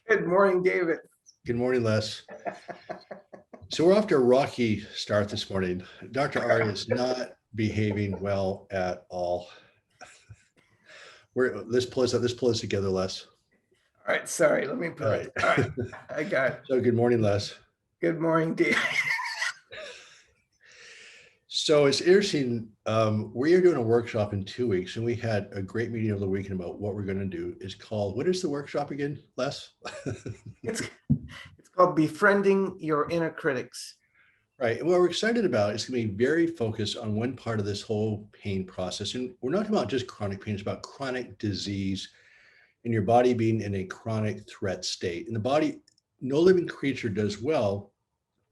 Good morning, David. Good morning, Les. So we're off to a rocky start this morning. Dr. Aria is not behaving well at all. Let's pull this together, Les. All right, sorry, let me put All it. right. All right, I got it. So good morning, Les. Good morning, David. So it's interesting. We are doing a workshop in 2 weeks, and we had a great meeting over the weekend about what we're going to do. It's called, what is the workshop again, Les? It's called Befriending Your Inner Critics. Right. And what we're excited about is going to be very focused on one part of this whole pain process. And we're not talking about just chronic pain, it's about chronic disease and your body being in a chronic threat state. And the body, no living creature does well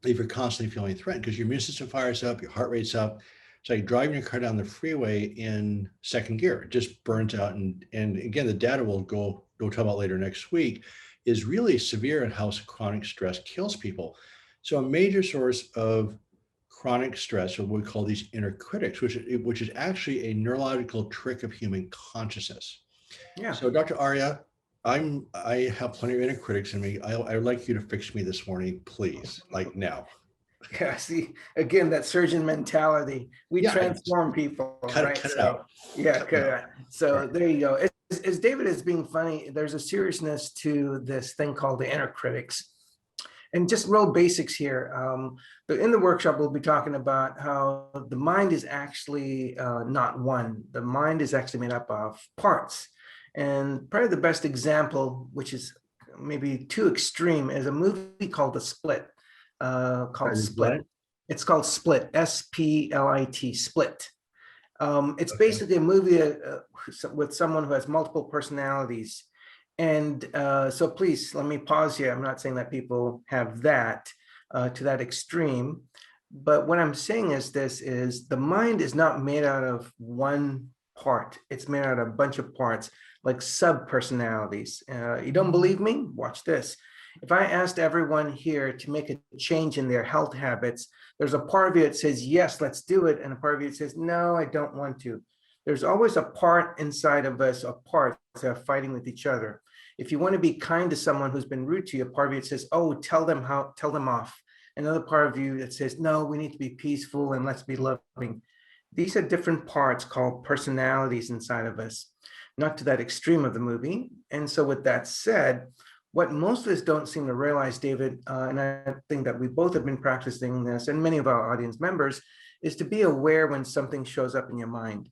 if you're constantly feeling threatened because your immune system fires up, your heart rate's up. It's like driving your car down the freeway in second gear. It just burns out. And again, the data we'll talk about later next week is really severe in how chronic stress kills people. So a major source of chronic stress, or what we call these inner critics, which is actually a neurological trick of human consciousness. Yeah. So Dr. Aria, I have plenty of inner critics in me. I would like you to fix me this morning, please, like now. Yeah, see, again, that surgeon mentality. We Yeah, transform people, cut right? it out. Yeah, Cut it out. so Right. there you go. As David is being funny, there's a seriousness to this thing called the inner critics. And just real basics here. But in the workshop, we'll be talking about how the mind is actually not one. The mind is actually made up of parts. And probably the best example, which is maybe too extreme, is a movie called The Split. Split. It's called Split, S-P-L-I-T, Split. It's basically a movie with someone who has multiple personalities. And so please, let me pause here. I'm not saying that people have that to that extreme. But what I'm saying is the mind is not made out of one part. It's made out of a bunch of parts, like sub-personalities. You don't believe me? Watch this. If I asked everyone here to make a change in their health habits, there's a part of you that says, yes, let's do it. And a part of you that says, no, I don't want to. There's always a part inside of us, of parts that are fighting with each other. If you want to be kind to someone who's been rude to you, a part of you that says, oh, tell them off. Another part of you that says, no, we need to be peaceful and let's be loving. These are different parts called personalities inside of us, not to that extreme of the movie. And so with that said, what most of us don't seem to realize, David, and I think that we both have been practicing this, and many of our audience members, is to be aware when something shows up in your mind.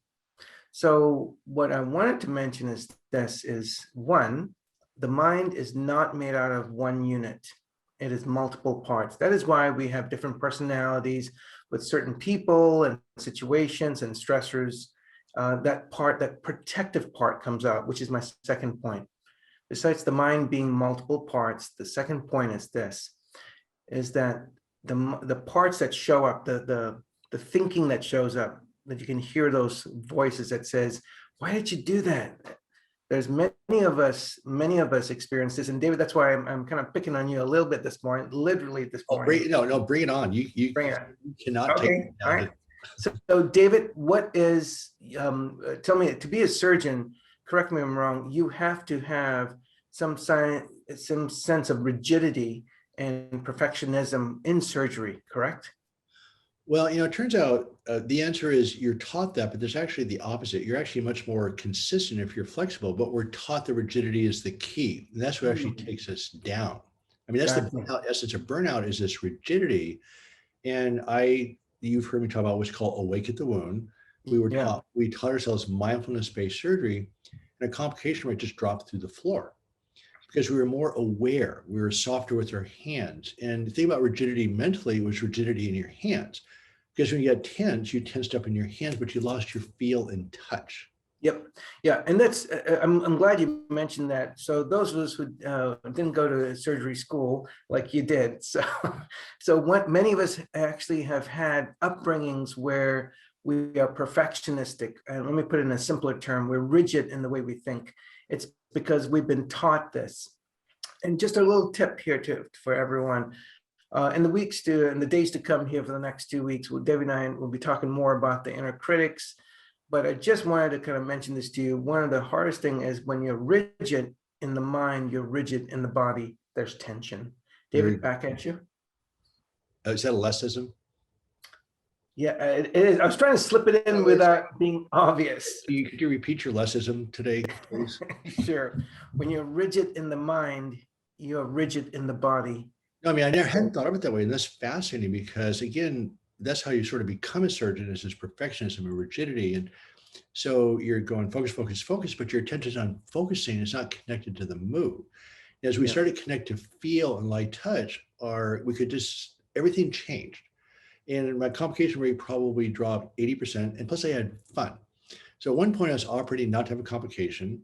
So what I wanted to mention is this is one, the mind is not made out of one unit. It is multiple parts. That is why we have different personalities with certain people and situations and stressors. That protective part comes out, which is my second point. Besides the mind being multiple parts, the second point is this, is that the parts that show up, the thinking that shows up, that you can hear those voices that says, why did you do that? There's many of us experience this. And David, that's why I'm kind of picking on you a little bit this morning, literally this morning. Bring it on. You Bring it. cannot Okay. take it down. All right. So David, what is, tell me, to be a surgeon, correct me if I'm wrong, you have to have some sense of rigidity and perfectionism in surgery, correct? Well, it turns out the answer is you're taught that, but there's actually the opposite. You're actually much more consistent if you're flexible, but we're taught that rigidity is the key. And that's what actually takes us down. I mean, that's the burnout essence of burnout is this rigidity. And you've heard me talk about what's called awake at the wound. We taught ourselves mindfulness-based surgery, and a complication rate just dropped through the floor because we were more aware. We were softer with our hands. And the thing about rigidity mentally was rigidity in your hands. Because when you got tense, you tensed up in your hands, but you lost your feel and touch. Yep. Yeah. And that's, I'm glad you mentioned that. So those of us who didn't go to surgery school like you did. So what many of us actually have had upbringings where we are perfectionistic. And let me put it in a simpler term. We're rigid in the way we think. It's because we've been taught this. And just a little tip here for everyone. In the days to come here for the next 2 weeks, David and I will be talking more about the inner critics. But I just wanted to kind of mention this to you. One of the hardest things is when you're rigid in the mind, you're rigid in the body, there's tension. Very, David, back at you. is that a lessism? Yeah, it is. I was trying to slip it in without being obvious. Could you repeat your lessism today, please? Sure. When you're rigid in the mind, you're rigid in the body. No, I mean, hadn't thought of it that way. And that's fascinating because, again, that's how you sort of become a surgeon, is this perfectionism and rigidity. And so you're going focus, focus, focus, but your attention's on focusing. It's not connected to the move. As we started to connect to feel and light touch, we could just, everything changed. And my complication rate probably dropped 80%. And plus I had fun. So at one point I was operating not to have a complication.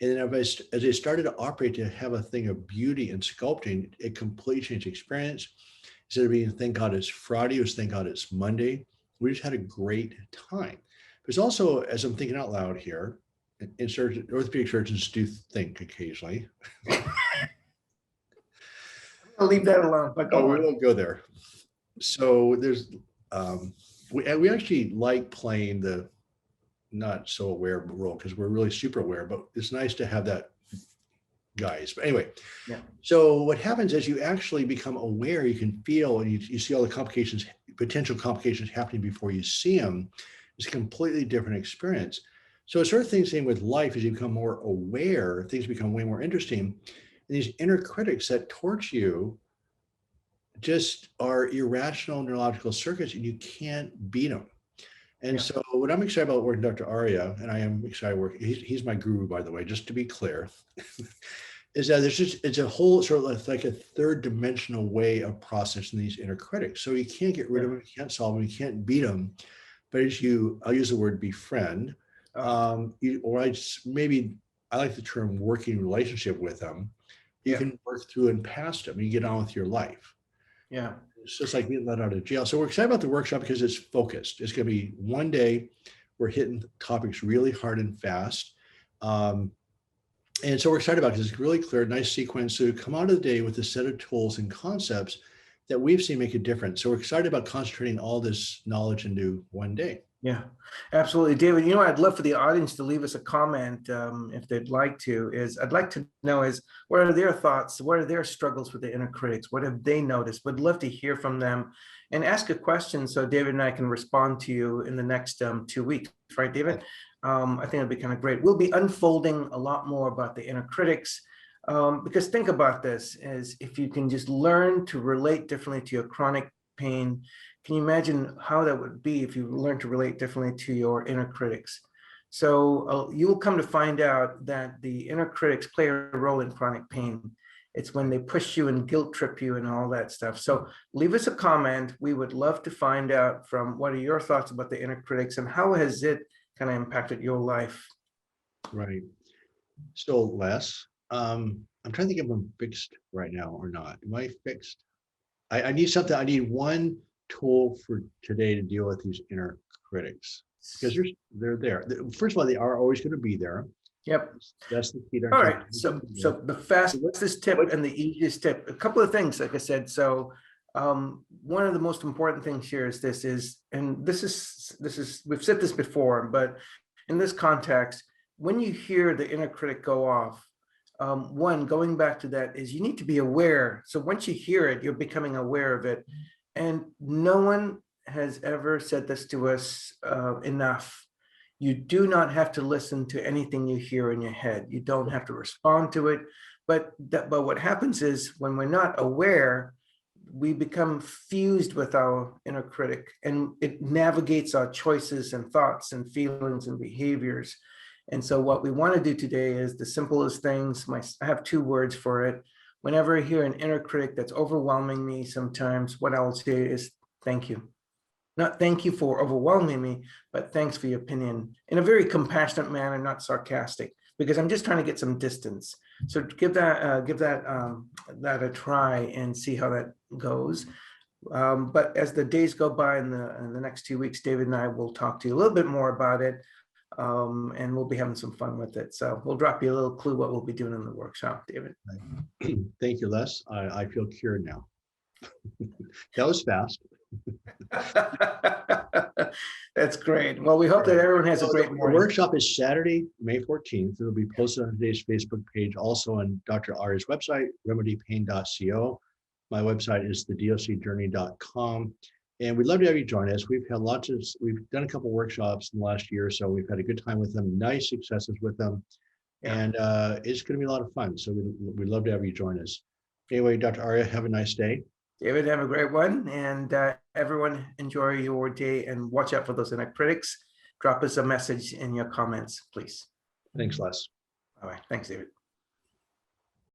And then as I started to operate to have a thing of beauty and sculpting, it completely changed the experience. Instead of being, thank God it's Friday, it was thank God it's Monday. We just had a great time. There's also, as I'm thinking out loud here, orthopedic surgeons do think occasionally. I'll leave that alone, but go on. We won't go there. So there's, we actually like playing the not so aware role because we're really super aware, but it's nice to have that, guys. But anyway, so what happens is you actually become aware, you can feel, and you see all the complications, potential complications happening before you see them. It's a completely different experience. So it's sort of thing same with life. As you become more aware, things become way more interesting. And these inner critics that torch you just are irrational neurological circuits, and you can't beat them. And so what I'm excited about working with Dr. Aria, and I am excited working, he's my guru, by the way, just to be clear, is that it's a whole sort of like a third dimensional way of processing these inner critics. So you can't get rid of them, you can't solve them, you can't beat them. But as I'll use the word befriend, I like the term working relationship with them. You can work through and past them, you get on with your life. Yeah. It's just like being let out of jail. So we're excited about the workshop because it's focused. It's going to be one day. We're hitting topics really hard and fast. And so we're excited about it because it's really clear, nice sequence. So come out of the day with a set of tools and concepts that we've seen make a difference. So we're excited about concentrating all this knowledge into one day. Yeah, absolutely. David, I'd love for the audience to leave us a comment if they'd like to. I'd like to know what are their thoughts? What are their struggles with the inner critics? What have they noticed? Would love to hear from them and ask a question so David and I can respond to you in the next 2 weeks, right, David? I think it'd be kind of great. We'll be unfolding a lot more about the inner critics because think about this, as if you can just learn to relate differently to your chronic pain. Can you imagine how that would be if you learn to relate differently to your inner critics? So you will come to find out that the inner critics play a role in chronic pain. It's when they push you and guilt trip you and all that stuff. So leave us a comment. We would love to find out from what are your thoughts about the inner critics and how has it kind of impacted your life? Right. So Les, I'm trying to think if I'm fixed right now or not. Am I fixed? I need something. I need one tool for today to deal with these inner critics because they're there. First of all, they are always going to be there. Yep. That's the key. All right. So the fastest tip and the easiest tip, a couple of things, like I said. So one of the most important things here is this is we've said this before, but in this context, when you hear the inner critic go off, one, going back to that is you need to be aware. So once you hear it, you're becoming aware of it. And no one has ever said this to us enough. You do not have to listen to anything you hear in your head. You don't have to respond to it. But what happens is when we're not aware, we become fused with our inner critic, and it navigates our choices and thoughts and feelings and behaviors. And so what we want to do today is the simplest things. I have 2 words for it. Whenever I hear an inner critic that's overwhelming me sometimes, what I'll say is thank you. Not thank you for overwhelming me, but thanks for your opinion in a very compassionate manner, not sarcastic, because I'm just trying to get some distance. So give that a try and see how that goes. But as the days go by in the next 2 weeks, David and I will talk to you a little bit more about it. And we'll be having some fun with it. So we'll drop you a little clue what we'll be doing in the workshop, David. Thank you, Les. I feel cured now. That was fast. That's great. Well, we hope that everyone has a great The morning. workshop is Saturday, May 14th. It'll be posted on today's Facebook page, also on Dr. Aria's website, remedypain.co. My website is thedocjourney.com. And we'd love to have you join us. We've done a couple workshops in the last year or so. We've had a good time with them, nice successes with them. Yeah. And it's going to be a lot of fun. So we'd love to have you join us. Anyway, Dr. Aria, have a nice day. David, have a great one. And everyone enjoy your day and watch out for those inner critics. Drop us a message in your comments, please. Thanks, Les. All right. Thanks, David.